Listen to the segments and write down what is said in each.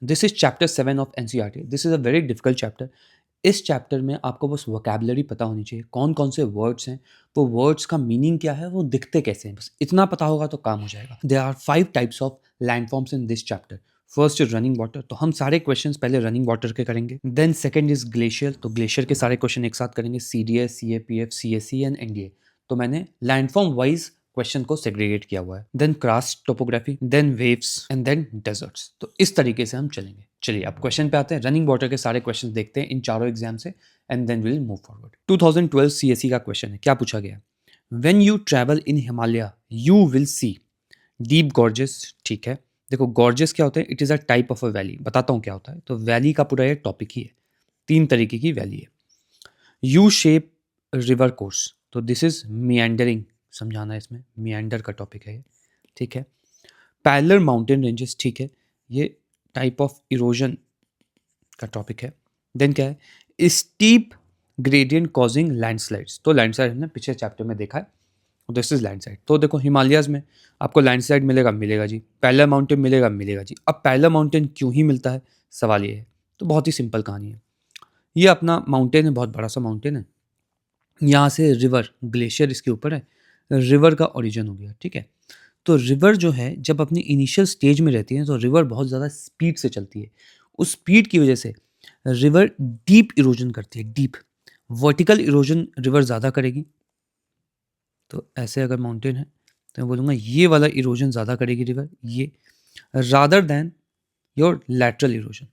This is chapter 7 of NCERT. This is a very difficult chapter. इस chapter में आपको बस वोकैबुलरी पता होनी चाहिए, कौन कौन से वर्ड्स हैं, वो वर्ड्स का मीनिंग क्या है, वो दिखते कैसे हैं, बस इतना पता होगा तो काम हो जाएगा। There are 5 types of landforms in this chapter. First is running water, तो हम सारे क्वेश्चंस पहले रनिंग वाटर के करेंगे। देन सेकंड इज ग्लेशियर, तो ग्लेशियर के सारे क्वेश्चन एक साथ करेंगे, CDS, CAPF, CSC and NDA. तो मैंने लैंडफॉर्म वाइज क्वेश्चन को सेग्रीगेट किया हुआ है। Then karst topography, then waves and then deserts. तो इस तरीके से हम चलेंगे। चलिए अब क्वेश्चन पे आते हैं। रनिंग वाटर के सारे क्वेश्चन देखते हैं इन चारों एग्जाम से and then will move forward. 2012 CSC का क्वेश्चन है, क्या पूछा गया? When you travel in Himalaya you will see deep gorges. ठीक है, देखो गॉर्जेस क्या होता है? It is a type of a valley. बताता हूँ क्या होता है। तो वैली का पूरा ये टॉपिक ही है, 3 तरीके की वैली है। यू शेप रिवर कोर्स, तो दिस इज मियांडरिंग, समझाना है इसमें, मियांडर का टॉपिक है ये। ठीक है, पैरेलल माउंटेन रेंजेस, ठीक है, ये टाइप ऑफ इरोजन का टॉपिक है। देन क्या है? स्टीप ग्रेडियंट कॉजिंग लैंडस्लाइड्स, तो लैंडस्लाइड हमने पिछले चैप्टर में देखा है। This is landslide. तो देखो हिमालयाज में आपको लैंडस्लाइड मिलेगा, मिलेगा जी। पैरेलल माउंटेन मिलेगा, मिलेगा जी। अब पैरेलल माउंटेन क्यों ही मिलता है, सवाल ये है। तो बहुत ही सिंपल कहानी है। ये अपना माउंटेन है, बहुत बड़ा सा माउंटेन है। यहाँ से रिवर, ग्लेशियर इसके ऊपर है, रिवर का ओरिजिन हो गया। ठीक है, तो रिवर जो है जब अपनी इनिशियल स्टेज में रहती है तो रिवर बहुत ज़्यादा स्पीड से चलती है। उस स्पीड की वजह से रिवर डीप इरोजन करती है, डीप। वर्टिकल इरोजन रिवर ज़्यादा करेगी। तो ऐसे अगर माउंटेन है तो मैं बोलूँगा ये वाला इरोजन ज़्यादा करेगी रिवर, ये, rather than your lateral erosion.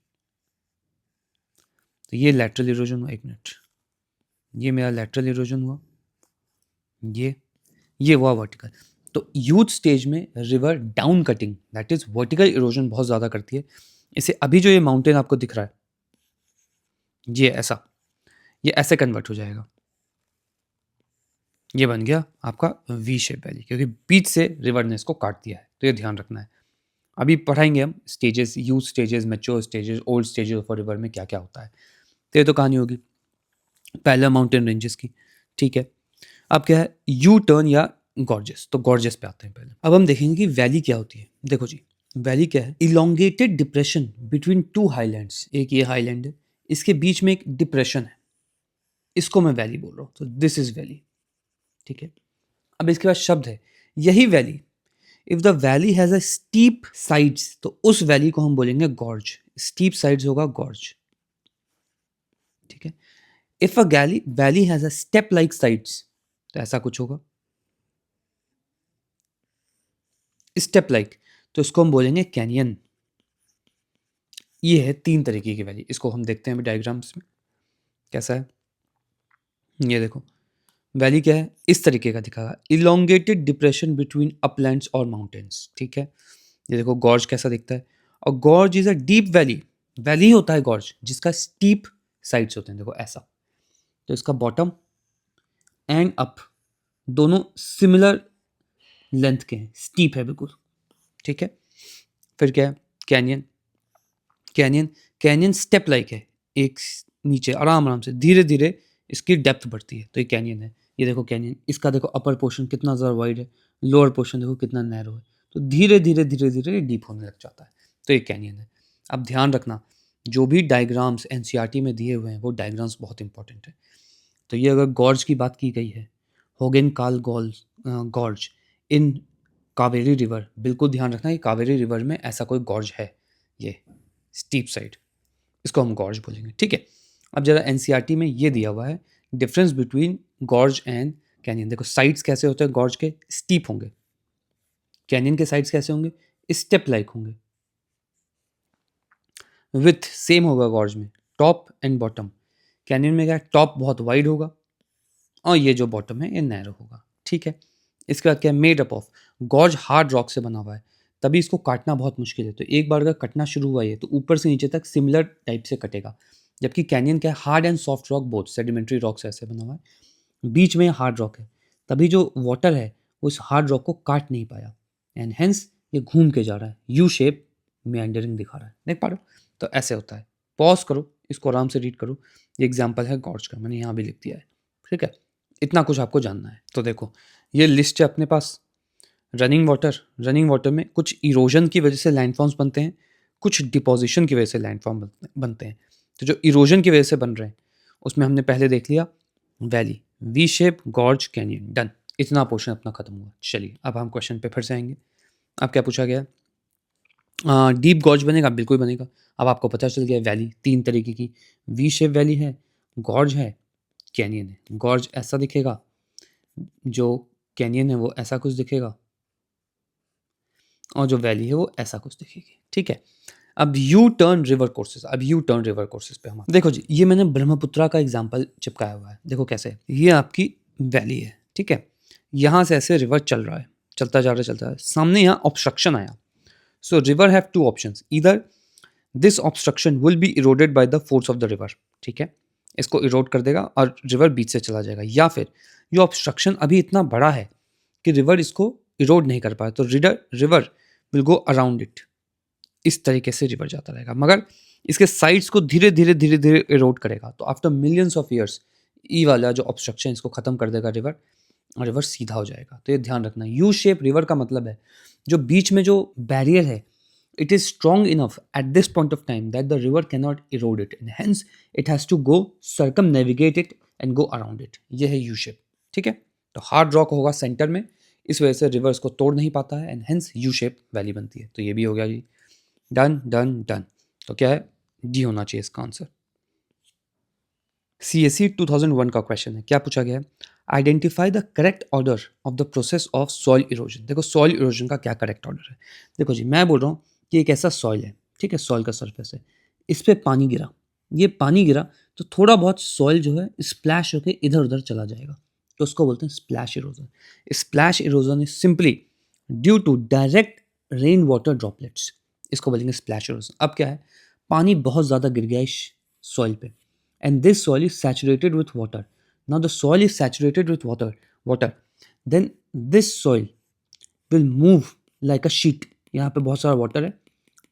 तो ये लैटरल इरोजन हुआ, 1 मिनट, ये मेरा लैटरल इरोजन हुआ, ये हुआ वर्टिकल। तो यूथ स्टेज में river down cutting, that is vertical erosion बहुत ज़्यादा करती है। इसे अभी जो ये माउंटेन आपको दिख रहा है, ये ऐसे कन्वर्ट हो जाएगा। ये बन गया आपका वी शेप वैली, क्योंकि बीच से रिवर ने इसको काट दिया है। तो ये ध्यान रखना है। अभी पढ़ाएंगे हम stages, youth stages, mature stages, old stages of river में क्या क्या होता है। तो ये तो कहानी होगी पहला माउंटेन रेंजेस की। ठीक है, अब क्या है? यू टर्न या गॉर्जेस। तो गॉर्जेस पे आते हैं पहले। अब हम देखेंगे कि वैली क्या होती है। देखो जी, वैली क्या है? Elongated depression between 2 highlands. एक ये हाईलैंड है, इसके बीच में एक डिप्रेशन है, इसको मैं वैली बोल रहा हूँ। तो दिस इज वैली। ठीक है, अब इसके बाद शब्द है यही valley. If the valley has a steep sides, तो उस वैली को हम बोलेंगे गॉर्ज। स्टीप साइड्स होगा गॉर्ज। ठीक है, if a valley has a step like sides, तो ऐसा कुछ होगा, स्टेप लाइक, तो इसको हम बोलेंगे कैनियन। ये है 3 तरीके की वैली। इसको हम देखते हैं अभी डायग्राम्स में कैसा है। ये देखो वैली क्या है, इस तरीके का दिखागा, इलोंगेटेड डिप्रेशन बिटवीन अपलैंड्स और माउंटेन्स। ठीक है, ये देखो गॉर्ज कैसा दिखता है। और gorge is a deep valley, valley होता है गॉर्ज जिसका स्टीप साइड्स होते हैं, देखो ऐसा। तो इसका बॉटम एंड अप दोनों सिमिलर लेंथ के हैं, स्टीप है बिल्कुल। ठीक है, फिर क्या है? Canyon. Canyon, canyon step like है, एक नीचे आराम आराम से धीरे धीरे इसकी डेप्थ बढ़ती है, तो ये कैनियन है। ये देखो कैनियन, इसका देखो अपर पोर्शन कितना ज़्यादा वाइड है, लोअर पोर्शन देखो कितना नैरो है, तो धीरे धीरे धीरे धीरे डीप होने लग जाता है। तो ये कैनियन है। अब ध्यान रखना, जो भी डायग्राम्स एनसीईआरटी में दिए हुए हैं वो डायग्राम्स बहुत इंपॉर्टेंट है। तो ये अगर गॉर्ज की बात की गई है, होगेन काल गॉर्ज इन कावेरी रिवर, बिल्कुल ध्यान रखना कि कावेरी रिवर में ऐसा कोई गॉर्ज है, ये स्टीप साइड, इसको हम गॉर्ज बोलेंगे। ठीक है, अब जरा एनसीईआरटी में ये दिया हुआ है difference between gorge and canyon. देखो साइड्स कैसे होते हैं गॉर्ज के, स्टीप होंगे। कैनियन के साइड्स कैसे होंगे? स्टेप लाइक होंगे। विथ सेम होगा गॉर्ज में, टॉप एंड बॉटम। कैनियन में क्या, टॉप बहुत वाइड होगा और ये जो बॉटम है ये नैरो होगा। ठीक है, इसके बाद क्या है? Made up of, gorge hard rock से बना हुआ है, तभी इसको काटना बहुत मुश्किल है। तो एक बार अगर कटना शुरू हुआ है तो ऊपर से नीचे तक सिमिलर टाइप से कटेगा। जबकि कैनियन क्या है? Hard and soft rock both, sedimentary rock से ऐसे बना हुआ है, बीच में हार्ड रॉक है, तभी जो वाटर है वो इस हार्ड रॉक को काट नहीं पाया एंड हेंस ये घूम के जा रहा है, यू शेप मेंडरिंग दिखा रहा है। देख पा रहे हो? तो ऐसे होता है। पॉज करो, इसको आराम से रीड करो। ये एग्जाम्पल है गॉर्ज का, मैंने यहाँ भी लिख दिया है। ठीक है, इतना कुछ आपको जानना है। तो देखो ये लिस्ट है अपने पास। रनिंग वाटर, रनिंग वाटर में कुछ इरोजन की वजह से लैंडफॉर्म्स बनते हैं, कुछ डिपोजिशन की वजह से लैंडफॉर्म बनते हैं। तो जो इरोजन की वजह से बन रहे हैं उसमें हमने पहले देख लिया valley, V shape, gorge, canyon, done. इतना पोर्शन अपना खत्म हुआ। चलिए अब हम क्वेश्चन पे फिर से आएंगे। अब क्या पूछा गया? डीप गॉर्ज बनेगा? बिल्कुल बनेगा। अब आपको पता चल गया वैली 3 तरीके की, वी शेप वैली है, गॉर्ज है, कैनियन है। गॉर्ज ऐसा दिखेगा, जो कैनियन है वो ऐसा कुछ दिखेगा, और जो वैली है वो ऐसा कुछ दिखेगी। ठीक है। अब यू टर्न रिवर कोर्सेज, अब यू टर्न रिवर कोर्सेज पे हम देखो जी, ये मैंने ब्रह्मपुत्रा का एग्जांपल चिपकाया हुआ है। देखो कैसे, ये आपकी वैली है, ठीक है, यहाँ से ऐसे रिवर चल रहा है, चलता जा रहा है, चलता है, सामने यहाँ ऑब्स्ट्रक्शन आया। सो river have two options, either this obstruction will be eroded by the force of the river, ठीक है, इसको इरोड कर देगा और रिवर बीच से चला जाएगा, या फिर ये ऑब्स्ट्रक्शन अभी इतना बड़ा है कि रिवर इसको इरोड नहीं कर पाए, तो river will go around it. इस तरीके से रिवर जाता रहेगा, मगर इसके साइड्स को धीरे धीरे धीरे धीरे इरोड करेगा। तो आफ्टर मिलियंस ऑफ ईयर्स ई वाला जो ऑब्स्ट्रक्शन इसको खत्म कर देगा रिवर, और रिवर सीधा हो जाएगा। तो ये ध्यान रखना, यू शेप रिवर का मतलब है जो बीच में जो बैरियर है, it is strong enough at this point of time that the river cannot erode it, and hence it has to go circumnavigate it and go around it। ये है U shape, ठीक है। तो हार्ड रॉक होगा centre में, इस वजह से रिवर्स को तोड़ नहीं पाता है, and hence U shape valley बनती है। तो ये भी हो गया जी, डन डन डन। तो क्या है, डी होना चाहिए इसका आंसर। CSE 2001 का क्वेश्चन है, क्या पूछा गया है? Identify the correct order of the process of soil erosion. देखो सॉइल इरोजन का क्या करेक्ट ऑर्डर है। देखो जी, मैं बोल रहा हूँ कि एक ऐसा सॉइल है, ठीक है, सॉइल का सरफेस है, इस पर पानी गिरा, ये पानी गिरा तो थोड़ा बहुत सॉइल जो है स्प्लैश होकर इधर उधर चला जाएगा, तो उसको बोलते हैं splash erosion. Splash erosion is simply due to direct rain water droplets, इसको बोलेंगे स्प्लैश इरोजन। अब क्या है, पानी बहुत ज़्यादा गिर गया इस सॉइल पे, and this soil is saturated with water. Now the soil is saturated with water, then this soil will move like a sheet। यहाँ पे बहुत सारा वाटर है,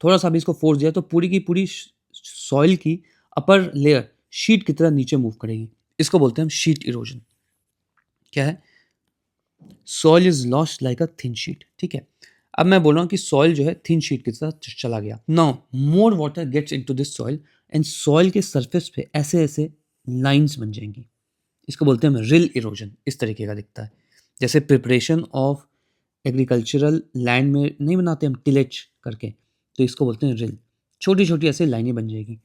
थोड़ा सा भी इसको फोर्स दिया तो पूरी की पूरी सॉइल की अपर लेयर शीट की तरह नीचे मूव करेगी, इसको बोलते हैं हम शीट इरोजन। क्या है, soil is lost like a thin sheet, ठीक है। अब मैं बोल रहा हूँ कि सॉइल जो है थिन शीट की तरह चला गया। Now more water gets into this soil and soil के सरफेस पे ऐसे ऐसे लाइंस बन जाएंगी, इसको बोलते हैं रिल इरोजन। इस तरीके का दिखता है, जैसे प्रिपरेशन ऑफ एग्रीकल्चरल लैंड में नहीं बनाते हम टिलेज करके, तो इसको बोलते हैं रिल। छोटी छोटी ऐसे लाइनें बन जाएगी,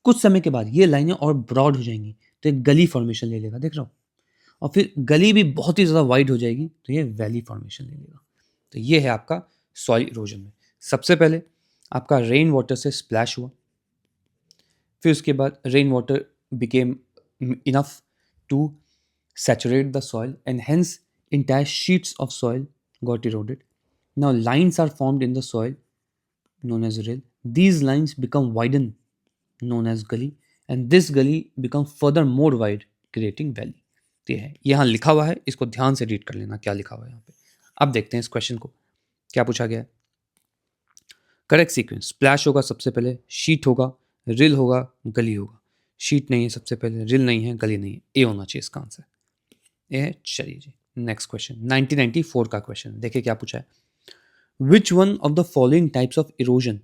कुछ समय के बाद ये लाइनें और ब्रॉड हो जाएंगी, तो एक गली फॉर्मेशन ले लेगा, देख रहा हूँ, और फिर गली भी बहुत ही ज़्यादा वाइड हो जाएगी, तो ये वैली फॉर्मेशन ले लेगा। तो ये है आपका सॉइल इरोजन में। सबसे पहले आपका रेन वाटर से स्प्लैश हुआ, फिर उसके बाद rain water became enough to saturate the soil, and hence entire sheets of soil got eroded. Now lines are formed in the soil known as rill. These lines become widened known as gully, and this gully become further more wide creating valley। तो ये है, यहाँ लिखा हुआ है, इसको ध्यान से रीड कर लेना क्या लिखा हुआ है यहाँ पे। अब देखते हैं इस क्वेश्चन को, क्या पूछा गया है। करेक्ट सीक्वेंस, स्प्लैश होगा सबसे पहले, शीट होगा, रिल होगा, गली होगा। शीट नहीं है सबसे पहले, रिल नहीं है, गली नहीं है, ए होना चाहिए इसका आंसर। ये चलिए जी, नेक्स्ट क्वेश्चन 1994 का क्वेश्चन देखिए क्या पूछा है। Which one of the following types of erosion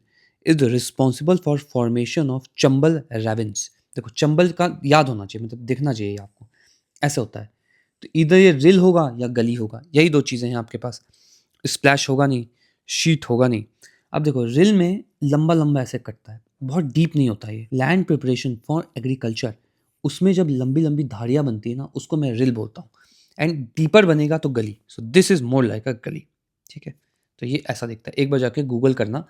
is responsible for formation of Chambal ravens. देखो चंबल का याद होना चाहिए, मतलब देखना चाहिए आपको, ऐसे होता है। तो इधर ये रिल होगा या गली होगा, यही दो चीज़ें हैं आपके पास। स्प्लैश होगा नहीं, शीट होगा नहीं। अब देखो रिल में लंबा लंबा ऐसे कटता है, बहुत डीप नहीं होता ये। लैंड प्रिपरेशन फॉर एग्रीकल्चर, उसमें जब लंबी लंबी धारियाँ बनती है ना, उसको मैं रिल बोलता हूँ, एंड डीपर बनेगा तो गली। So this is more like अ गली, ठीक है। तो ये ऐसा दिखता है, एक बार जाके गूगल करना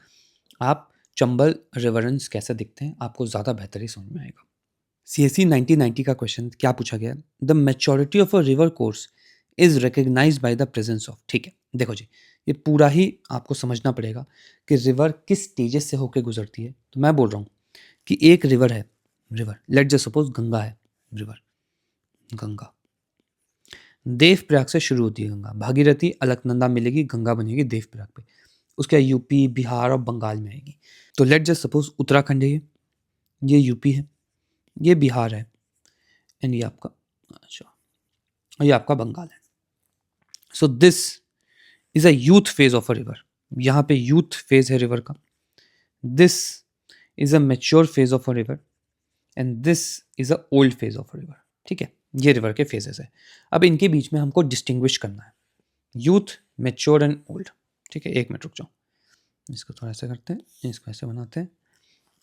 आप चंबल रिवरेंस कैसे दिखते हैं, आपको ज़्यादा बेहतर ही समझ में आएगा। CSE 1990 का क्वेश्चन क्या पूछा गया, the maturity of a river course is recognise by the presence of. ठीक है, देखो जी, ये पूरा ही आपको समझना पड़ेगा कि रिवर किस स्टेजेस से होकर गुजरती है। तो मैं बोल रहा हूँ कि एक रिवर है, river let just suppose Ganga है, रिवर गंगा देवप्रयाग से शुरू होती है गंगा, भागीरथी अलकनंदा मिलेगी, गंगा बनेगी देवप्रयाग पे, उसके यूपी बिहार और बंगाल में आएगी। तो लेट जस्ट सपोज उत्तराखंड है, ये यूपी है, ये बिहार है, एंड ये आपका, अच्छा, ये आपका बंगाल है। So this is a youth phase of a river, यहाँ पे यूथ फेज है रिवर का, this is a mature phase of a river and this is a old phase of a river. ठीक है, ये रिवर के फेजेस है। अब इनके बीच में हमको डिस्टिंग्विश करना है, यूथ, मेच्योर एंड ओल्ड। ठीक है, एक मिनट रुक जाओ, इसको थोड़ा ऐसे करते हैं, इसको ऐसे बनाते हैं।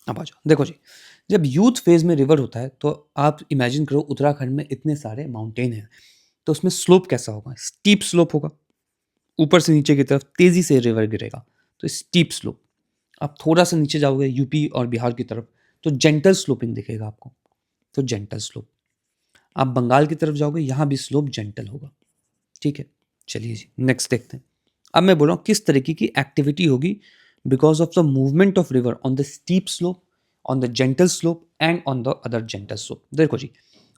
अब आ जाओ, देखो जी, जब यूथ फेज में रिवर होता है तो आप इमेजिन करो उत्तराखंड में इतने सारे माउंटेन हैं, तो उसमें स्लोप कैसा होगा? स्टीप स्लोप होगा, ऊपर से नीचे की तरफ तेजी से रिवर गिरेगा, तो स्टीप स्लोप। आप थोड़ा सा नीचे जाओगे यूपी और बिहार की तरफ तो जेंटल स्लोपिंग दिखेगा आपको, तो जेंटल स्लोप। आप बंगाल की तरफ जाओगे, यहाँ भी स्लोप जेंटल होगा। ठीक है, चलिए जी नेक्स्ट देखते हैं। अब मैं बोल रहा हूँ किस तरीके की एक्टिविटी होगी because of the movement of river on the steep slope, on the gentle slope and on the other gentle slope. देखो जी,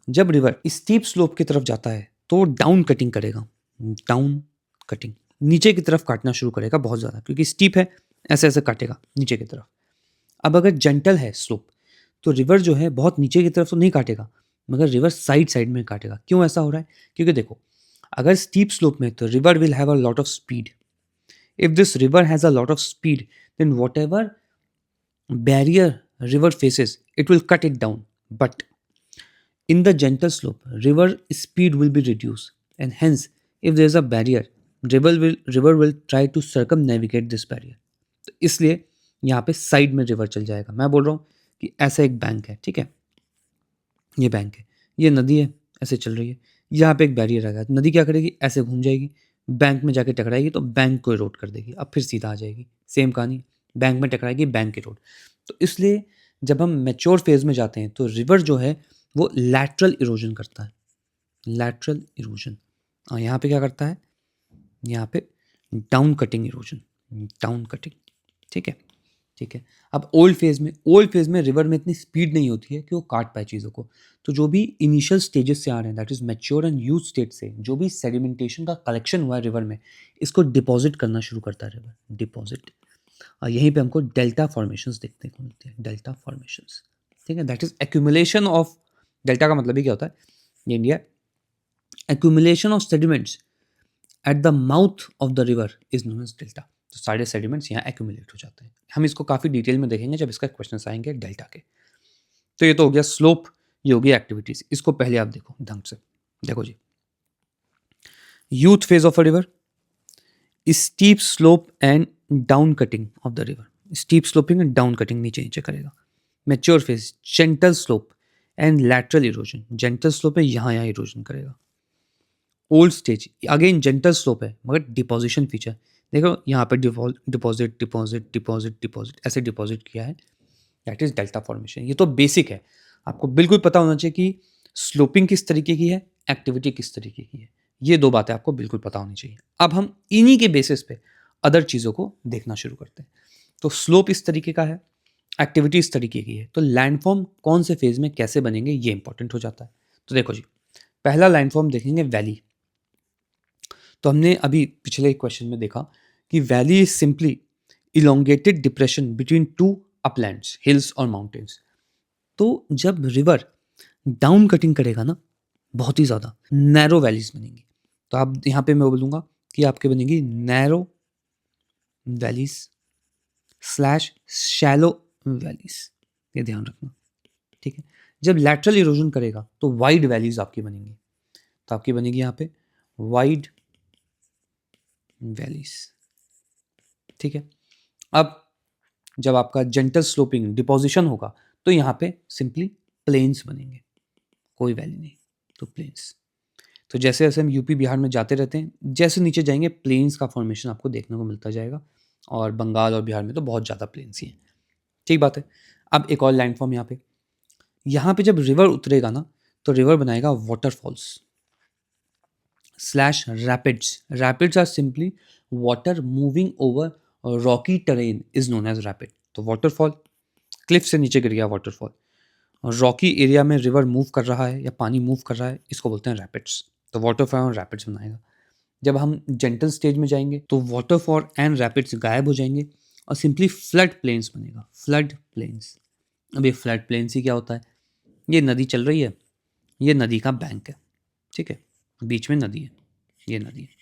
जब रिवर स्टीप स्लोप की तरफ जाता है तो वो डाउन कटिंग करेगा, डाउन कटिंग, नीचे की तरफ काटना शुरू करेगा बहुत ज़्यादा, क्योंकि स्टीप है, ऐसे ऐसे काटेगा नीचे की तरफ। अब अगर जेंटल है स्लोप तो रिवर जो है बहुत नीचे की तरफ तो नहीं काटेगा, मगर रिवर साइड साइड में काटेगा। क्यों ऐसा हो रहा है? क्योंकि देखो, अगर स्टीप स्लोप में तो river will have a lot of speed. If this river has a lot of speed then whatever barrier river faces, it will cut it down. But in the gentle slope, river speed will be reduced, and hence, if there is a barrier, river will try to circumnavigate this barrier. तो इसलिए यहाँ पे side में river चल जाएगा। मैं बोल रहा हूँ कि ऐसा एक बैंक है, ठीक है, ये बैंक है, ये नदी है, ऐसे चल रही है, यहाँ पे एक बैरियर आ गया, नदी क्या करेगी? ऐसे घूम जाएगी, बैंक में जाके टकराएगी तो बैंक को इरोड कर देगी, अब फिर सीधा आ जाएगी। सेम कहानी, बैंक में टकराएगी, बैंक इरोड। तो इसलिए जब हम मैच्योर फेज में जाते हैं तो रिवर जो है वो लैटरल इरोजन करता है, लैटरल इरोजन। और यहाँ पे क्या करता है? यहाँ पे down cutting erosion, down cutting. ठीक है, ठीक है। अब ओल्ड फेज में रिवर में इतनी स्पीड नहीं होती है कि वो काट पाए चीज़ों को। तो जो भी इनिशियल स्टेजेस से आ रहे हैं, that is mature and youth state से जो भी सेडिमेंटेशन का कलेक्शन हुआ है रिवर में, इसको डिपॉजिट करना शुरू करता है रिवर, डिपॉजिट। और यहीं पे हमको डेल्टा फॉर्मेशंस देखने को मिलते हैं, डेल्टा फॉर्मेशंस। ठीक है, that is accumulation of, delta का मतलब ही क्या होता है ये India, accumulation of sediments at the mouth of the river is known as delta. तो सारे सेडिमेंट्स यहाँ एक्यूमुलेट हो जाते हैं। हम इसको काफ़ी डिटेल में देखेंगे जब इसका क्वेश्चन आएंगे डेल्टा के। तो ये तो हो गया स्लोप, ये हो गया एक्टिविटीज। इसको पहले आप देखो ढंग से, देखो जी, youth phase of a river, steep slope and down cutting of the river, steep sloping and down cutting, नीचे नीचे करेगा। Mature phase, gentle slope and lateral erosion, gentle slope है, यहाँ यहाँ इरोजन करेगा। Old stage again gentle slope है मगर deposition feature, देखो यहाँ पे डिपॉजिट डिपॉजिट डिपॉजिट डिपॉजिट ऐसे डिपॉजिट किया है, दैट इज डेल्टा फॉर्मेशन। ये तो बेसिक है, आपको बिल्कुल पता होना चाहिए कि स्लोपिंग किस तरीके की है, एक्टिविटी किस तरीके की है। ये दो बातें आपको बिल्कुल पता होनी चाहिए। अब हम इन्हीं के बेसिस पे अदर चीज़ों को देखना शुरू करते हैं। तो स्लोप इस तरीके का है, एक्टिविटी इस तरीके की है, तो लैंडफॉर्म कौन से फेज में कैसे बनेंगे ये इंपॉर्टेंट हो जाता है। तो देखो जी, पहला लैंडफॉर्म देखेंगे वैली। तो हमने अभी पिछले क्वेश्चन में देखा कि valley is simply elongated depression between two Uplands, hills और माउंटेन्स। तो जब रिवर डाउन कटिंग करेगा ना, बहुत ही ज़्यादा नैरो वैलीज बनेंगी। तो आप यहाँ पे मैं बोलूँगा कि आपके बनेगी narrow valleys slash shallow valleys, ये ध्यान रखना। ठीक है, जब लैटरल इरोजन करेगा तो वाइड वैलीज आपकी बनेंगी। तो आपकी बनेगी यहाँ पे वाइड वैलीज। ठीक है, अब जब आपका जेंटल स्लोपिंग डिपोजिशन होगा तो यहाँ पे सिंपली प्लेन्स बनेंगे, कोई वैली नहीं, तो प्लेन्स। तो जैसे जैसे हम यूपी बिहार में जाते रहते हैं, जैसे नीचे जाएंगे प्लेन्स का फॉर्मेशन आपको देखने को मिलता जाएगा। और बंगाल और बिहार में तो बहुत ज़्यादा प्लेन्स ही हैं। ठीक बात है। अब एक और लैंडफॉर्म यहाँ पे जब रिवर उतरेगा ना तो रिवर बनाएगा waterfalls slash rapids. Rapids are simply water moving over rocky terrain is known as rapid. तो वाटरफॉल, क्लिफ से नीचे गिर गया वाटरफॉल, और रॉकी एरिया में रिवर मूव कर रहा है या पानी मूव कर रहा है, इसको बोलते हैं रैपिड्स। तो वाटरफॉल और रैपिड्स बनाएगा। जब हम जेंटल स्टेज में जाएंगे तो वाटरफॉल एंड रैपिड्स गायब हो जाएंगे और सिंपली फ्लड प्लेन्स बनेगा, फ्लड प्लेन्स। अब ये फ्लड प्लेन्स ही क्या होता है? ये नदी चल रही है, ये नदी का बैंक है, ठीक है, बीच में नदी है, ये नदी है।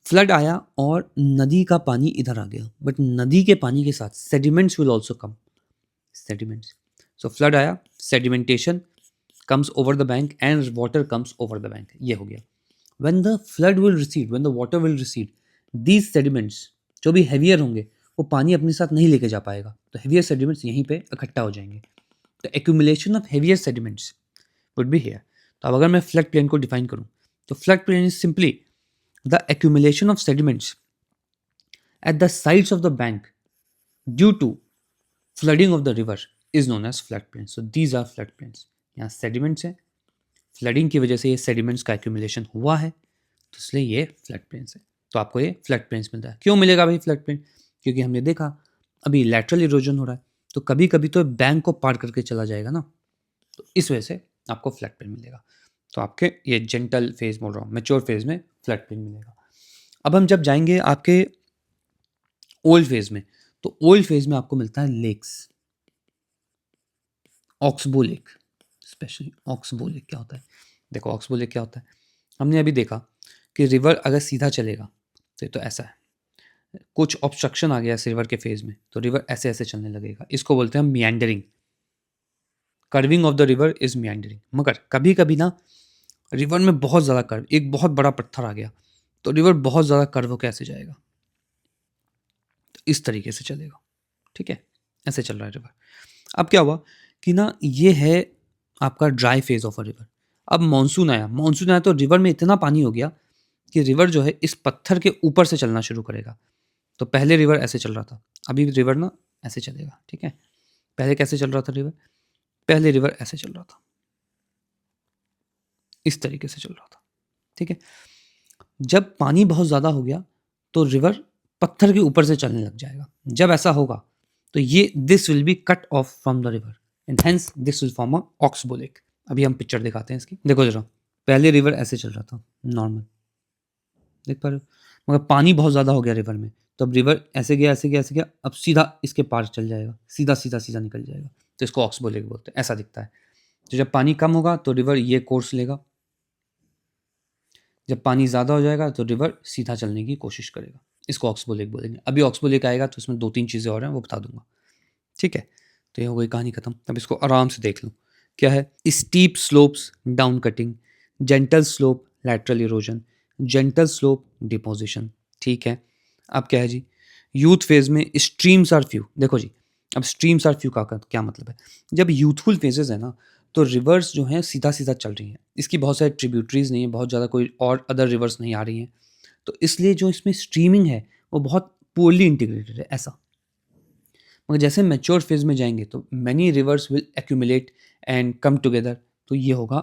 फ्लड आया और नदी का पानी इधर आ गया, बट नदी के पानी के साथ sediments will also come, sediments. So flood आया, sedimentation comes over the bank and water comes over the bank, ये हो गया। when the flood will recede, when the water will recede, these sediments जो भी heavier होंगे वो पानी अपने साथ नहीं लेके जा पाएगा, तो heavier sediments यहीं पे इकट्ठा हो जाएंगे। तो accumulation of heavier sediments would be here। तो अब अगर मैं flood plain को डिफाइन करूँ तो flood plain is simply the accumulation of sediments at the sides of the bank due to flooding of the river is known as flood plains। so these are flood plains। यहाँ sediments है, flooding की वजह से ये sediments का accumulation हुआ है, तो इसलिए ये फ्लड प्लेन्स है। तो आपको ये फ्लड प्लेन्स मिलता है। क्यों मिलेगा भाई फ्लड प्लेन? क्योंकि हमने देखा अभी लैटरल इरोजन हो रहा है, तो कभी कभी तो बैंक को पार करके चला जाएगा ना, तो इस वजह से आपको फ्लड प्लेन मिलेगा। तो आपके ये जेंटल फेज बोल रहा हूँ, मेच्योर फेज में फ्लड प्लेन मिलेगा। अब हम जब जाएंगे आपके ओल्ड फेज में, तो ओल्ड फेज में आपको मिलता है lakes, oxbow lake, specially oxbow lake. क्या होता है? देखो ऑक्सबो लेक क्या होता है, हमने अभी देखा कि रिवर अगर सीधा चलेगा तो ये तो ऐसा है, कुछ ऑब्स्ट्रक्शन आ गया इस रिवर के फेज में तो रिवर ऐसे ऐसे चलने लगेगा, इसको बोलते हैं meandering. Curving of the river is meandering. मगर कभी कभी ना रिवर में बहुत ज़्यादा कर्व, एक बहुत बड़ा पत्थर आ गया तो रिवर बहुत ज़्यादा कर्व होकर ऐसे जाएगा, तो इस तरीके से चलेगा। ठीक है, ऐसे चल रहा है रिवर। अब क्या हुआ कि ना ये है आपका dry phase of a river. अब मानसून आया, मानसून आया तो रिवर में इतना पानी हो गया कि रिवर जो है इस पत्थर के ऊपर से चलना शुरू करेगा। तो पहले रिवर ऐसे चल रहा था, अभी रिवर ना ऐसे चलेगा। ठीक है, पहले कैसे चल रहा था रिवर? पहले रिवर ऐसे चल रहा था, इस तरीके से चल रहा था। ठीक है, जब पानी बहुत ज़्यादा हो गया तो रिवर पत्थर के ऊपर से चलने लग जाएगा। जब ऐसा होगा तो ये this will be cut off from the river and hence this will form a oxbow lake. अभी हम पिक्चर दिखाते हैं इसकी, देखो जरा। पहले रिवर ऐसे चल रहा था नॉर्मल, देख पा रहे हो, मगर पानी बहुत ज़्यादा हो गया रिवर में, तो अब रिवर ऐसे गया ऐसे गया ऐसे गया, अब सीधा इसके पार चल जाएगा, सीधा सीधा सीधा निकल जाएगा, तो इसको ऑक्सबो लेक बोलते हैं। ऐसा दिखता है। तो जब पानी कम होगा तो रिवर ये कोर्स लेगा, जब पानी ज़्यादा हो जाएगा तो रिवर सीधा चलने की कोशिश करेगा, इसको ऑक्सबो लेक बोलेंगे। अभी ऑक्सबो लेक आएगा तो इसमें 2-3 चीज़ें और हैं, वो बता दूंगा। ठीक है, तो ये हो गई कहानी खत्म। अब इसको आराम से देख लूँ। क्या है? Steep slopes down cutting, gentle slope lateral erosion, gentle slope deposition. ठीक है, अब क्या है जी? यूथ फेज में स्ट्रीम्स आर फ्यू। देखो जी, अब स्ट्रीम्स आर फ्यू का क्या मतलब है? जब यूथफुल फेजेस है ना, तो रिवर्स जो हैं सीधा सीधा चल रही हैं, इसकी बहुत सारी ट्रिब्यूटरीज नहीं है, बहुत ज़्यादा कोई और अदर रिवर्स नहीं आ रही हैं, तो इसलिए जो इसमें स्ट्रीमिंग है वो बहुत पुअरली इंटीग्रेटेड है ऐसा। मगर जैसे मैच्योर फेज में जाएंगे तो many reverse will accumulate and come together, तो ये होगा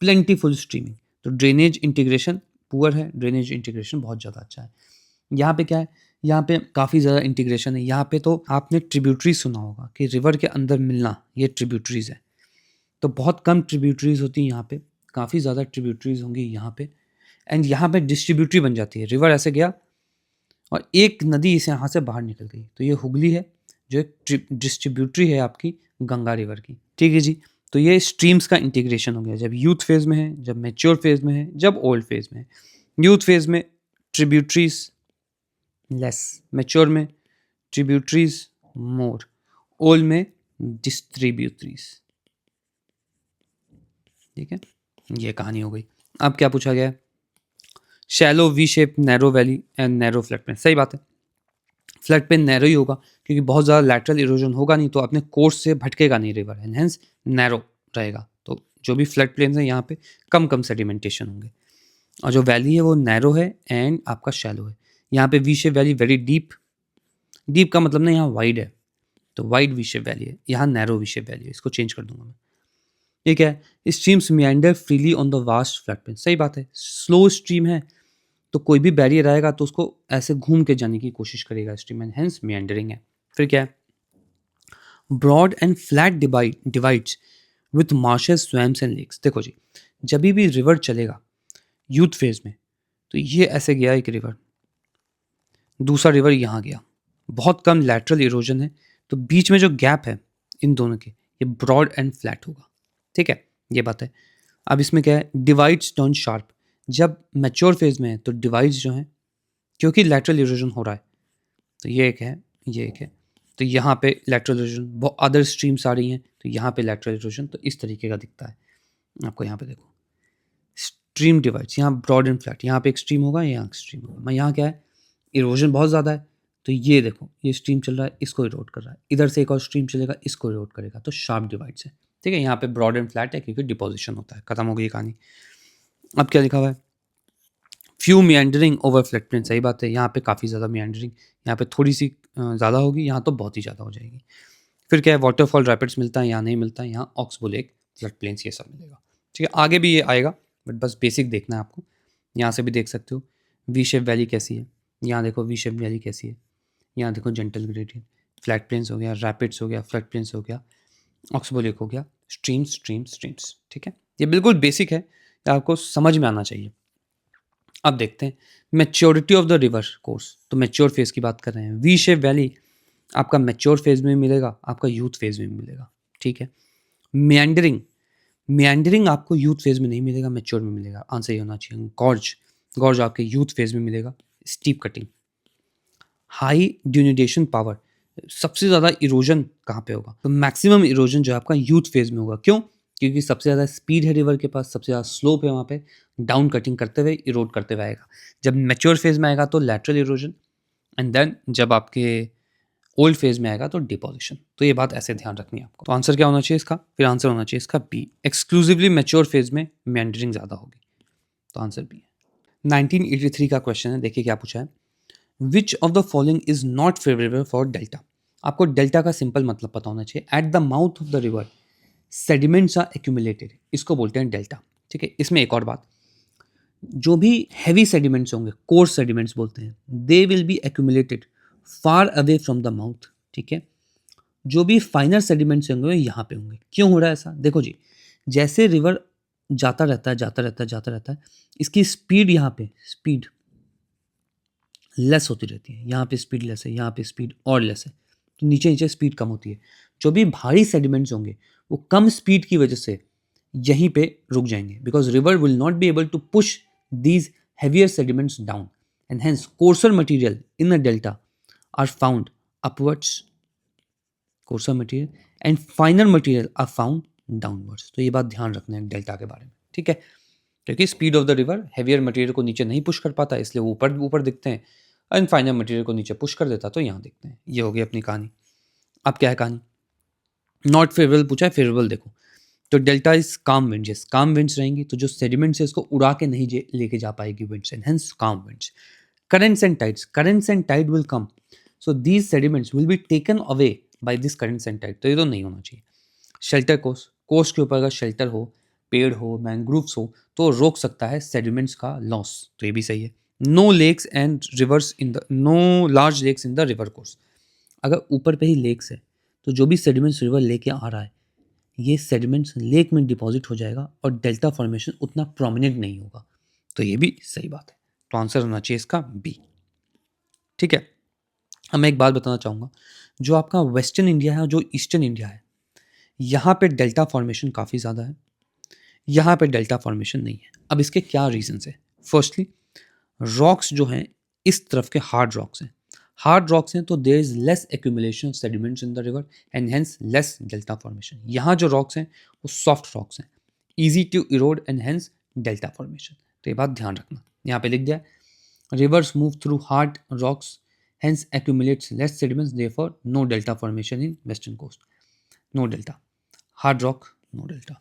प्लेंटीफुल स्ट्रीमिंग। तो ड्रेनेज इंटीग्रेशन पुअर है, ड्रेनेज इंटीग्रेशन बहुत ज़्यादा अच्छा है। यहाँ पे क्या है? यहाँ पे काफ़ी ज़्यादा इंटीग्रेशन है। यहाँ पे तो आपने ट्रिब्यूटरीज सुना होगा कि रिवर के अंदर मिलना, ये ट्रिब्यूटरीज है। तो बहुत कम ट्रिब्यूटरीज होती हैं यहाँ पे, काफ़ी ज़्यादा ट्रिब्यूटरीज होंगी यहाँ पे, एंड यहाँ पे डिस्ट्रीब्यूटरी बन जाती है। रिवर ऐसे गया और एक नदी इसे यहाँ से बाहर निकल गई, तो ये हुगली है जो एक डिस्ट्रीब्यूटरी है आपकी गंगा रिवर की। ठीक है जी, तो ये स्ट्रीम्स का इंटीग्रेशन हो गया जब यूथ फेज में है, जब मेच्योर फेज में है, जब ओल्ड फेज में है। यूथ फेज में ट्रिब्यूटरीज लेस, मेच्योर में ट्रिब्यूटरीज मोर, ओल्ड में डिस्ट्रीब्यूटरीज। ठीक है, ये कहानी हो गई। अब क्या पूछा गया है? Shallow V shape narrow valley and narrow flood plain. सही बात है, फ्लड प्लेन नैरो ही होगा क्योंकि बहुत ज़्यादा लैटरल इरोजन होगा नहीं, तो अपने कोर्स से भटकेगा नहीं रिवर, एंड हेंस नैरो रहेगा। तो जो भी फ्लड प्लेन्स हैं यहाँ पे कम कम सेडिमेंटेशन होंगे, और जो वैली है वो नैरो है एंड आपका शैलो है। यहाँ पे V shape valley very deep, deep का मतलब ना यहाँ वाइड है, तो वाइड वी शेप वैली है, यहाँ नैरो वी शेप वैली है। इसको चेंज कर दूंगा मैं। ये क्या है? Streams मियांडर freely on the vast flood plain. सही बात है, स्लो स्ट्रीम है तो कोई भी बैरियर आएगा तो उसको ऐसे घूम के जाने की कोशिश करेगा स्ट्रीम, एंड हेंस मियांडरिंग है। फिर क्या है? Broad and flat divides with marshes, swamps and lakes. देखो जी, जब भी रिवर चलेगा यूथ फेज में, तो ये ऐसे गया एक रिवर, दूसरा रिवर यहाँ गया, बहुत कम लैटरल इरोजन है, तो बीच में जो गैप है इन दोनों के, ये ब्रॉड एंड फ्लैट होगा। ठीक है, ये बात है। अब इसमें क्या है? Divides turn sharp. जब मैच्योर फेज में है तो डिवाइड्स जो हैं क्योंकि लैटरल इरोजन हो रहा है। तो ये एक है, ये एक है। तो यहाँ पे लैटरल इरोजन, वो अदर स्ट्रीम्स आ रही हैं, तो यहाँ पे लैटरल इरोजन तो इस तरीके का दिखता है आपको। यहाँ पे देखो स्ट्रीम डिवाइड्स, यहाँ ब्रॉड एंड फ्लैट, यहाँ पे एक स्ट्रीम होगा, यहाँ स्ट्रीम होगा। मैं यहाँ क्या है, इरोजन बहुत ज़्यादा है, तो ये देखो ये स्ट्रीम चल रहा है, इसको इरोड कर रहा है, इधर से एक और स्ट्रीम चलेगा, इसको इरोड करेगा, तो शार्प डिवाइड्स है। ठीक है, यहाँ पे ब्रॉड एंड फ्लैट है क्योंकि डिपोजिशन होता है। खत्म हो गई कहानी। अब क्या लिखा हुआ है, few meandering over flood plain. सही बात है, यहाँ पे काफ़ी ज़्यादा मियंडरिंग, यहाँ पे थोड़ी सी ज़्यादा होगी, यहाँ तो बहुत ही ज़्यादा हो जाएगी। फिर क्या है, वाटरफॉल रैपिड्स मिलता है, यहाँ नहीं मिलता है, यहाँ ऑक्सबो लेक, फ्लड प्लेन्स, ये सब मिलेगा। ठीक है, आगे भी ये आएगा, बट बस बेसिक देखना है आपको। यहाँ से भी देख सकते हो वी शेप वैली कैसी है, यहाँ देखो वी शेप वैली कैसी है, यहाँ देखो जेंटल ग्रेडियंट, फ्लैट प्लेन्स हो गया, रैपिड्स हो गया, फ्लड प्लेन्स हो गया, ऑक्सबो लेक हो गया, स्ट्रीम्स स्ट्रीम्स स्ट्रीम्स। ठीक है, ये बिल्कुल बेसिक है, ये आपको समझ में आना चाहिए। अब देखते हैं maturity of the river course. तो मैच्योर फेज की बात कर रहे हैं। वी शेप वैली आपका मैच्योर फेज में मिलेगा, आपका यूथ फेज में मिलेगा। ठीक है, मियंडरिंग, मियंडरिंग आपको यूथ फेज में नहीं मिलेगा, मैच्योर में मिलेगा। आंसर ये होना चाहिए। गॉर्ज, गॉर्ज आपके यूथ फेज में मिलेगा। स्टीप कटिंग, हाई ड्यूनिडेशन पावर, सबसे ज़्यादा इरोजन कहाँ पे होगा, तो मैक्सिमम इरोजन जो है आपका यूथ फेज में होगा। क्यों? क्योंकि सबसे ज़्यादा स्पीड है रिवर के पास, सबसे ज़्यादा स्लोप है वहाँ पे, डाउन कटिंग करते हुए इरोड करते हुए आएगा। जब मैच्योर फेज में आएगा तो लैटरल इरोजन, एंड देन जब आपके ओल्ड फेज में आएगा तो डिपोजिशन। तो ये बात ऐसे ध्यान रखनी है आपको। तो आंसर क्या होना चाहिए इसका, फिर आंसर होना चाहिए इसका बी, एक्सक्लूसिवली मैच्योर फेज में मेंडरिंग ज़्यादा होगी। तो आंसर बी है। 1983 का क्वेश्चन है, देखिए क्या पूछा है। Which of the following is not favourable for delta. आपको डेल्टा का सिंपल मतलब पता होना चाहिए। At the mouth of the river sediments are accumulated, इसको बोलते हैं डेल्टा। ठीक है, इसमें एक और बात, जो भी हैवी सेडिमेंट्स होंगे, कोर्स सेडिमेंट्स बोलते हैं, they will be accumulated far away from the mouth. ठीक है, जो भी फाइनर सेडिमेंट्स होंगे वो यहाँ पे होंगे। क्यों हो रहा है ऐसा, देखो जी, जैसे रिवर जाता रहता है, जाता रहता है, जाता रहता है, इसकी स्पीड यहाँ पे स्पीड लेस होती रहती है। यहाँ पे स्पीड लेस है, यहाँ पे स्पीड और लेस है, तो नीचे नीचे स्पीड कम होती है। जो भी भारी सेडिमेंट्स होंगे वो कम स्पीड की वजह से यहीं पे रुक जाएंगे, because river will not be able to push these heavier sediments down, and hence coarser material in the delta are found upwards, coarser material, and finer material are found downwards। तो ये बात ध्यान रखना है डेल्टा के बारे में। ठीक है, क्योंकि speed of the river heavier material को नीचे नहीं पुश कर पाता, इसलिए वो ऊपर ऊपर दिखते हैं, एंड फाइनर मटेरियल को नीचे पुश कर देता तो यहाँ दिखते हैं। ये हो गई अपनी कहानी। अब क्या है कहानी, नॉट फेवरेबल पूछा है, फेवरेबल देखो, तो डेल्टा इज काम विंड्स, काम विंड्स रहेंगी तो जो सेडिमेंट्स है इसको उड़ा के नहीं लेके जा पाएगी विंड्स, एंड हेंस काम winds. currents and tides, currents and tide will come, so these sediments will be taken away by this currents and tide। तो ये तो नहीं होना चाहिए। शेल्टर कोस्ट, कोस्ट के ऊपर अगर शेल्टर हो, पेड़ हो, मैंग्रोव्स हो, तो रोक सकता है सेडिमेंट्स का लॉस, तो ये भी सही है। No lakes and rivers in the, no large lakes in the river course, अगर ऊपर पे ही लेक्स है तो जो भी सेडिमेंट्स रिवर लेके आ रहा है ये सेडिमेंट्स लेक में डिपॉजिट हो जाएगा और डेल्टा फॉर्मेशन उतना प्रोमिनेंट नहीं होगा, तो ये भी सही बात है। तो आंसर होना चाहिए इसका बी। ठीक है, अब मैं एक बात बताना चाहूँगा, जो आपका वेस्टर्न इंडिया है और जो ईस्टर्न इंडिया है, यहाँ पे डेल्टा फॉर्मेशन काफ़ी ज़्यादा है, यहाँ पे डेल्टा फॉर्मेशन नहीं है। अब इसके क्या रीजंस है, फर्स्टली रॉक्स जो हैं इस तरफ के हार्ड रॉक्स हैं, हार्ड रॉक्स हैं तो there is less accumulation of sediments in the river and hence less delta formation. यहाँ जो रॉक्स हैं वो सॉफ्ट रॉक्स हैं, easy to erode and hence delta formation. तो ये बात ध्यान रखना, यहाँ पे लिख दिया rivers move through hard rocks hence accumulates less sediments, therefore no delta formation in western coast, no delta, hard rock no delta।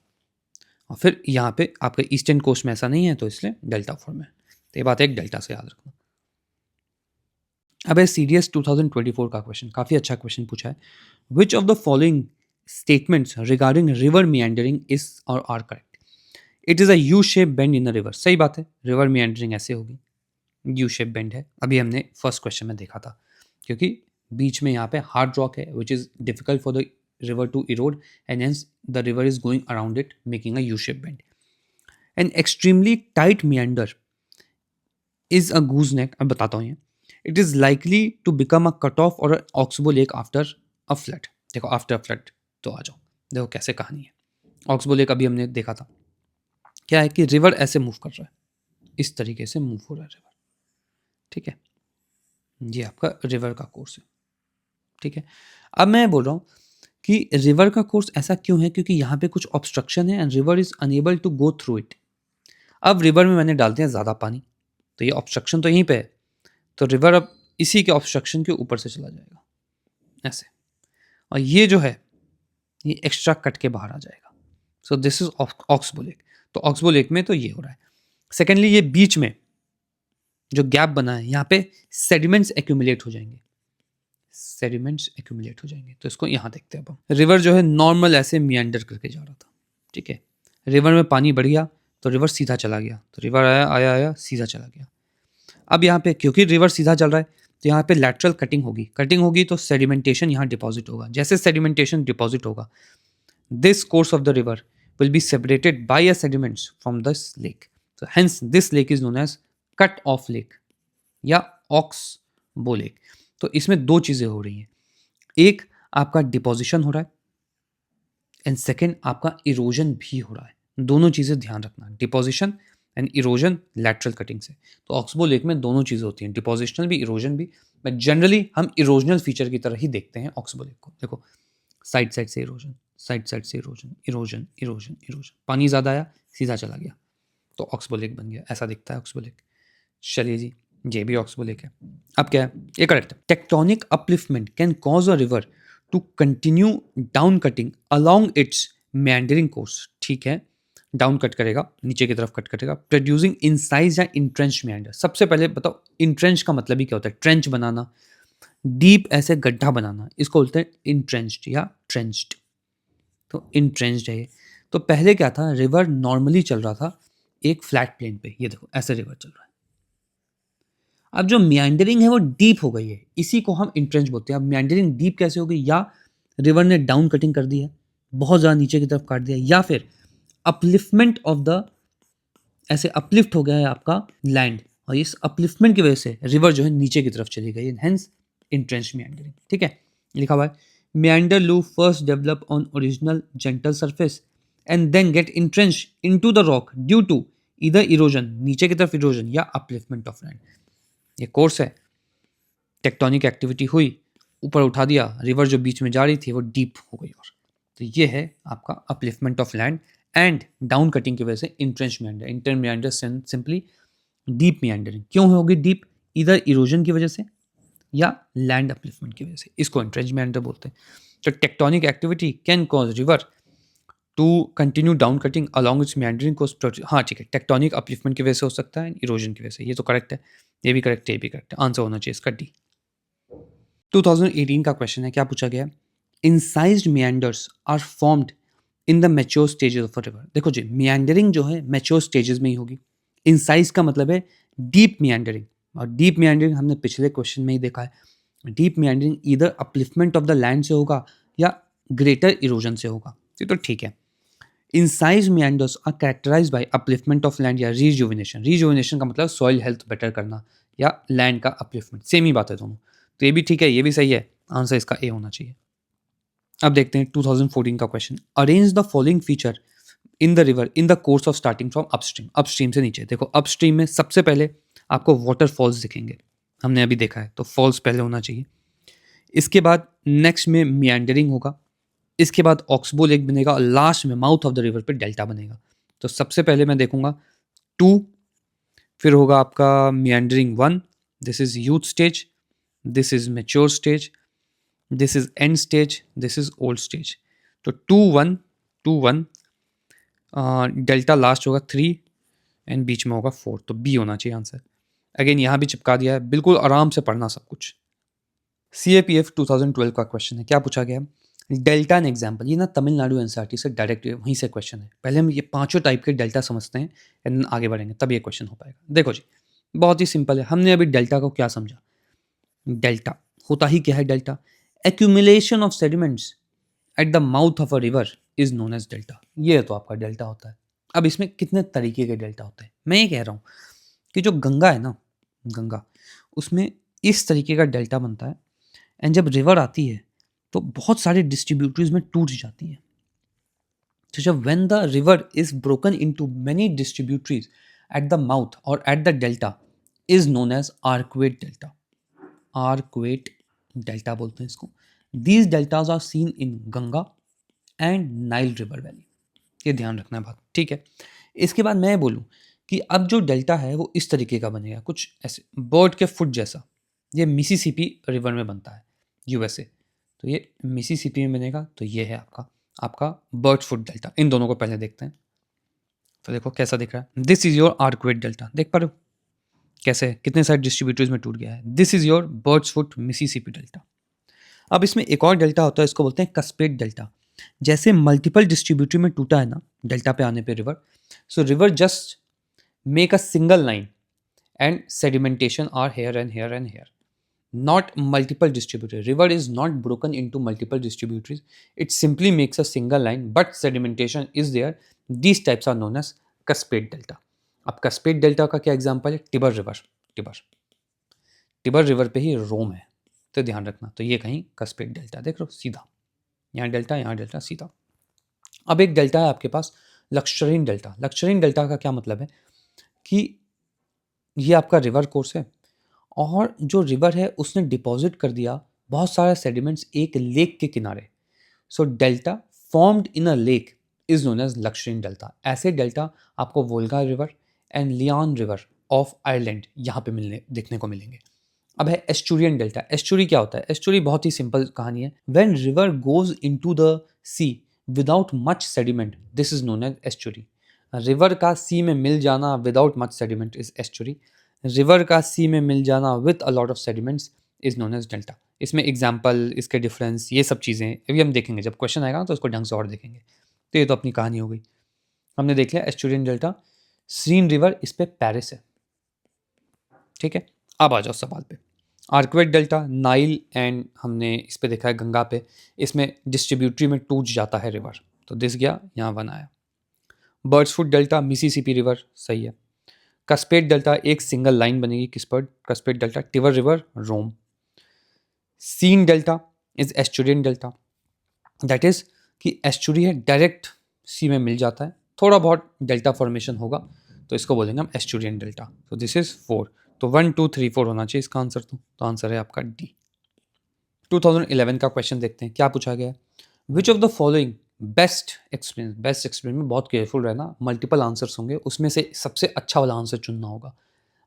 और फिर यहाँ पे आपके ईस्टर्न कोस्ट में ऐसा नहीं है तो इसलिए डेल्टा फॉर्म है। तो ये बात एक डेल्टा से याद रखना। अब है CDS 2024 का क्वेश्चन, काफ़ी अच्छा क्वेश्चन पूछा है। Which of the following statements regarding river meandering is or are correct. It is a U shape bend in the river, सही बात है, रिवर मियंडरिंग ऐसे होगी, यू शेप बेंड है, अभी हमने फर्स्ट क्वेश्चन में देखा था, क्योंकि बीच में यहाँ पे हार्ड रॉक है which is difficult for the river to erode and hence the river is going around it making a U shape bend. An extremely tight meander is a goose neck, अब बताता हूँ ये, it is likely to become a cut off or oxbow lake after a flood. देखो after flood, तो आ जाओ देखो कैसे कहानी है। ऑक्सबो लेक अभी हमने देखा था, क्या है कि रिवर ऐसे मूव कर रहा है, इस तरीके से मूव हो रहा है रिवर। ठीक है, ये आपका रिवर का कोर्स है, ठीक है। अब मैं बोल रहा हूँ कि रिवर का कोर्स ऐसा क्यों है, क्योंकि यहाँ पे कुछ ऑब्स्ट्रक्शन है and river is unable to go through it. अब रिवर में मैंने डाल दिया ज़्यादा पानी, तो ये ऑब्स्ट्रक्शन तो यहीं पे है, तो रिवर अब इसी के ऑब्स्ट्रक्शन के ऊपर से चला जाएगा ऐसे, और ये जो है ये एक्स्ट्रा कट के बाहर आ जाएगा। So this is oxbow lake. तो ऑक्सबो लेक में तो ये हो रहा है। सेकेंडली, ये बीच में जो गैप बना है यहाँ पे सेडिमेंट्स एक्यूमुलेट हो जाएंगे, सेडिमेंट्स एक्यूमुलेट हो जाएंगे। तो इसको यहाँ देखते हैं अब हम। रिवर जो है नॉर्मल ऐसे मियांडर करके जा रहा था, ठीक है। रिवर में पानी बढ़ गया तो रिवर सीधा चला गया, तो रिवर आया आया आया सीधा चला गया। अब यहाँ पे क्योंकि रिवर सीधा चल रहा है तो यहाँ पे लैटरल कटिंग होगी तो सेडिमेंटेशन यहाँ डिपॉजिट होगा। जैसे सेडिमेंटेशन डिपॉजिट होगा, this course of the river will be separated by a sediments from this lake. So hence this lake is known as cut off lake या ऑक्सबो लेक। तो इसमें दो चीजें हो रही हैं, एक आपका डिपोजिशन हो रहा है एंड सेकेंड आपका इरोजन भी हो रहा है। दोनों चीजें ध्यान रखना, deposition and erosion lateral cutting से। तो ऑक्सबो लेक में दोनों चीजें होती हैं, डिपोजिशनल भी इरोजन भी, बट जनरली हम इरोजनल फीचर की तरह ही देखते हैं ऑक्सबो लेक को। देखो साइड साइड से इरोजन, साइड साइड से इरोजन, इरोजन इरोजन इरोजन, पानी ज़्यादा आया सीधा चला गया तो ऑक्सबो लेक बन गया, ऐसा दिखता है ऑक्सबो लेक। चलिए जी, ये भी ऑक्सबो लेक है। अब क्या है, ये करेक्ट है। Tectonic upliftment can cause a river to continue down cutting along its meandering course, ठीक है। डाउन कट करेगा, नीचे की तरफ कट करेगा, प्रोड्यूसिंग इनसाइज या इंट्रेंच meander। सबसे पहले बताओ इंट्रेंच का मतलब ही क्या होता है? ट्रेंच बनाना, डीप ऐसे गड्ढा बनाना, इसको बोलते हैं इंट्रेंच्ड या ट्रेंच्ड। तो इंट्रेंच्ड है ये। तो पहले क्या था, रिवर नॉर्मली चल रहा था एक फ्लैट प्लेन पे, ये देखो ऐसे रिवर चल रहा है। अब जो मियांडरिंग है वो डीप हो गई है, इसी को हम इंट्रेंच बोलते हैं। अब मियांडरिंग डीप कैसे हो गई? या रिवर ने डाउन कटिंग कर दी है, बहुत ज़्यादा नीचे की तरफ काट दिया, या फिर अपलिफ्टमेंट ऑफ द, ऐसे अपलिफ्ट हो गया है आपका लैंड, और इस अपलिफ्टमेंट की वजह से रिवर जो है नीचे की तरफ चली गई, हेंस इंट्रेंच मियांडरिंग, ठीक है। लिखा हुआ है meander loop first develop on original gentle surface and then get entrenched into the rock due to either erosion, नीचे की तरफ erosion, या upliftment of land। ये कोर्स है, टेक्टोनिक एक्टिविटी हुई, ऊपर उठा दिया, रिवर जो बीच में जा रही थी वो डीप हो गई, और तो ये है आपका upliftment of land and down cutting की वजह से entrench मियांडर। Inter मियांडर simply deep meandering. क्यों होगी डीप? इधर इरोजन की वजह से या लैंड अपलिफ्टमेंट की वजह से, इसको एंट्रेंच मेंडर बोलते हैं। तो tectonic activity can cause river to continue down cutting along its meandering coast. हाँ ठीक है, टेक्टोनिक अपलिफ्टमेंट की वजह से हो सकता है, इरोजन की वजह से। ये तो करेक्ट है, ये भी करेक्ट है, ये भी करेक्ट है। आंसर होना चाहिए इसका डी। 2018 का क्वेश्चन है, क्या पूछा गया? Incised meanders are formed in the mature stages of a river. देखो जी, मियांडरिंग जो है मैच्योर स्टेजेस में ही होगी। इंसाइज का मतलब है डीप मियांडरिंग, और डीप मियांडरिंग हमने पिछले क्वेश्चन में ही देखा है। डीप मियांडरिंग इधर अपलिफ्टमेंट ऑफ द लैंड से होगा या ग्रेटर इरोजन से होगा, ये तो ठीक है। Incise meanders are characterise by upliftment of land या रिजुविनेशन। रिजुविनेशन का मतलब सॉइल हेल्थ बेटर करना या लैंड का अपलिफ्टमेंट, सेम ही बात है दोनों। तो ये भी ठीक है, ये भी सही है, आंसर इसका ए होना चाहिए। अब देखते हैं 2014 का question. Arrange the following feature in the river in the course of starting from upstream. Upstream से नीचे देखो, अपस्ट्रीम में सबसे पहले आपको वाटरफॉल्स दिखेंगे, हमने अभी देखा है, तो फॉल्स पहले होना चाहिए। इसके बाद नेक्स्ट में मियांडरिंग होगा, इसके बाद ऑक्सबो लेक बनेगा, और लास्ट में माउथ ऑफ द रिवर पे डेल्टा बनेगा। तो सबसे पहले मैं देखूंगा 2, फिर होगा आपका meandering 1, this is youth stage, this is mature stage, this is and stage, this is old stage. तो 2 1 डेल्टा लास्ट होगा 3 एंड बीच में होगा 4, तो बी होना चाहिए आंसर। अगेन यहाँ भी चिपका दिया है, बिल्कुल आराम से पढ़ना सब कुछ। CAPF 2012 का क्वेश्चन है, क्या पूछा गया? Delta an example. ये ना तमिलनाडु एनसीईआरटी से डायरेक्ट वहीं से क्वेश्चन है। पहले हम ये पांचों टाइप के डेल्टा समझते हैं एंड आगे बढ़ेंगे, तब ये क्वेश्चन हो पाएगा। देखो जी, बहुत ही सिंपल है। हमने अभी डेल्टा को क्या समझा? डेल्टा होता ही क्या है? Delta accumulation of sediments at the mouth of a river is known as delta. ये तो आपका डेल्टा होता है। अब इसमें कितने तरीके के डेल्टा होते हैं? मैं ये कह रहा हूँ कि जो गंगा है ना, गंगा, उसमें इस तरीके का डेल्टा बनता है, एंड जब रिवर आती है तो बहुत सारे डिस्ट्रीब्यूटरीज में टूट जाती है। तो जब when the river is broken into many distributaries at the mouth और at the delta is known as arcuate delta. Arcuate delta बोलते हैं इसको। These deltas are seen in Ganga and Nile river valley. ये ध्यान रखना है बात, ठीक है। इसके बाद मैं बोलूँ कि अब जो डेल्टा है वो इस तरीके का बनेगा, कुछ ऐसे बर्ड के फुट जैसा। ये मिसिसिपी रिवर में बनता है, यूएसए। तो ये मिसिसिपी में बनेगा, तो ये है आपका बर्ड फुट डेल्टा। इन दोनों को पहले देखते हैं। तो देखो कैसा दिख रहा है। दिस इज योर आर्कवेट डेल्टा, देख पा रहे हो कैसे कितने सारे डिस्ट्रीब्यूटर्स में टूट गया है। This is your birds foot Mississippi delta. अब इसमें एक और डेल्टा होता है, इसको बोलते हैं कस्पेट डेल्टा। जैसे मल्टीपल डिस्ट्रीब्यूटरी में टूटा है ना डेल्टा पे आने पे river, so river just make a single line and sedimentation are here and here and here, not multiple distributary. River is not broken into multiple distributaries, it simply makes a single line, but sedimentation is there. These types are known as Cascade delta. अब Cascade delta का क्या example है? टिबर river. टिबर river पे ही रोम है, तो ध्यान रखना। तो ये कहीं Cascade डेल्टा देख लो, सीधा यहाँ डेल्टा सीधा। अब एक डेल्टा है आपके पास लक्शरीन डेल्टा। लक्शरीन डेल्टा का क्या मतलब है कि ये आपका रिवर कोर्स है और जो रिवर है उसने डिपॉजिट कर दिया बहुत सारे सेडिमेंट्स एक लेक के किनारे। So delta formed in a lake is known as lacustrine delta. ऐसे डेल्टा आपको वोल्गा रिवर एंड लियान रिवर ऑफ आयरलैंड यहाँ पे देखने को मिलेंगे। अब है एस्चुरियन डेल्टा। एस्चुरी क्या होता है? एस्चुरी बहुत ही सिंपल कहानी है। When river goes into the sea without much sediment, this is known as estuary. River का सी में मिल जाना without much sediment is estuary. River का सी में मिल जाना with a lot of sediments is known as delta. इसमें example, इसके डिफरेंस, ये सब चीज़ें अभी हम देखेंगे। जब क्वेश्चन आएगा ना तो इसको ढंग से और देखेंगे। तो ये तो अपनी कहानी हो गई, हमने देख लिया एस्चुरियन डेल्टा। सीन रिवर इस पे पेरिस है, ठीक है। अब आ जाओ सवाल पे। आर्कवेट डेल्टा नाइल एंड हमने इस पे देखा है गंगा पे, इसमें डिस्ट्रीब्यूटरी में टूट जाता है रिवर, तो दिस गया यहाँ वन आया। Bird's foot delta Mississippi river, सही है। कस्पेट डेल्टा एक सिंगल लाइन बनेगी किस पर? Cuspate delta Tiber river Rome. Seine delta is estuarine delta, that is कि एस्चुरी है डायरेक्ट सी में मिल जाता है, थोड़ा बहुत डेल्टा फॉर्मेशन होगा तो इसको बोलेंगे हम एस्चुरियन डेल्टा। तो दिस इज 4। तो 1 2 3 4 होना चाहिए इसका आंसर। तो आंसर है आपका डी। 2011 का क्वेश्चन देखते हैं क्या पूछा गया है। Which of the following best experience. Best experience में बहुत केयरफुल रहना, मल्टीपल आंसर्स होंगे, उसमें से सबसे अच्छा वाला आंसर चुनना होगा।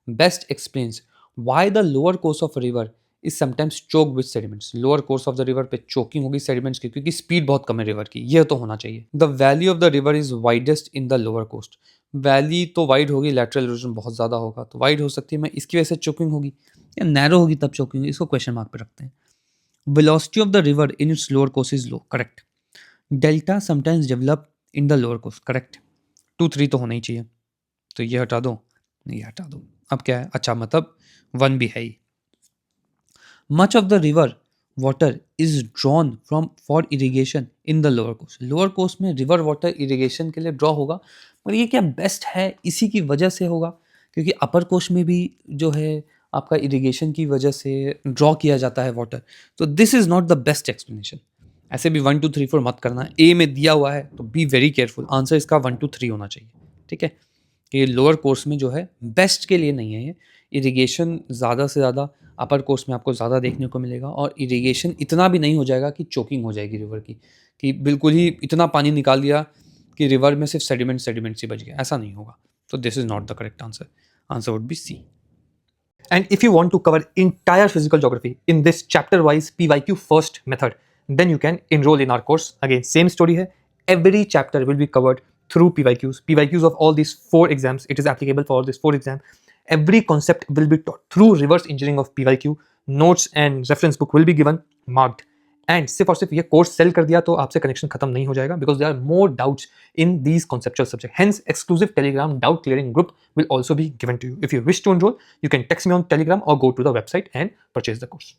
Best experience why the lower course of river is sometimes choke with sediments. Lower course of the river पे चोकिंग होगी सेडिमेंट्स की, क्योंकि स्पीड बहुत कम है रिवर की, ये तो होना चाहिए। The valley of the river is widest in the lower coast. Valley तो वाइड होगी, लैटरल इरोजन बहुत ज़्यादा होगा, तो वाइड हो सकती है, मैं इसकी वजह से चोकिंग होगी, या नैरो होगी तब चोकिंग होगी, इसको क्वेश्चन मार्क पे रखते हैं। Velocity of the river in its lower course is low, correct. Delta sometimes develop in the lower course, correct. 2 3 तो होना ही चाहिए, तो ये हटा दो, ये हटा दो। अब क्या है? अच्छा, मतलब 1 भी है ही। Much of the river water is drawn from for irrigation in the lower coast. Lower coast में रिवर वाटर इरिगेशन के लिए ड्रॉ होगा, पर ये क्या बेस्ट है? इसी की वजह से होगा, क्योंकि अपर कोस्ट में भी जो है आपका इरिगेशन की वजह से ड्रॉ किया जाता है वाटर। तो this is not the best explanation. ऐसे भी 1 2 3 4 मत करना, ए में दिया हुआ है तो बी वेरी केयरफुल। आंसर इसका 1 2 3 होना चाहिए, ठीक है। ये लोअर कोर्स में जो है बेस्ट के लिए नहीं है, ये इरिगेशन ज़्यादा से ज़्यादा अपर कोर्स में आपको ज़्यादा देखने को मिलेगा, और इरिगेशन इतना भी नहीं हो जाएगा कि चोकिंग हो जाएगी रिवर की, कि बिल्कुल ही इतना पानी निकाल दिया कि रिवर में सिर्फ सेडिमेंट ही बच गया, ऐसा नहीं होगा। तो this is not the correct answer. Answer would be C. And if you want to cover entire physical geography in this chapter wise PYQ first method, then you can enroll in our course. Again, same story hai, every chapter will be covered through PYQs of all these 4 exams. It is applicable for all these 4 exams. Every concept will be taught through reverse engineering of PYQ. Notes and reference book will be given marked. And सिर्फ और सिर्फ ये course cell कर दिया तो आपसे connection खत्म नहीं हो जाएगा, because there are more doubts in these conceptual subject. Hence exclusive Telegram doubt clearing group will also be given to you. If you wish to enrol, you can text me on Telegram or go to the website and purchase the course.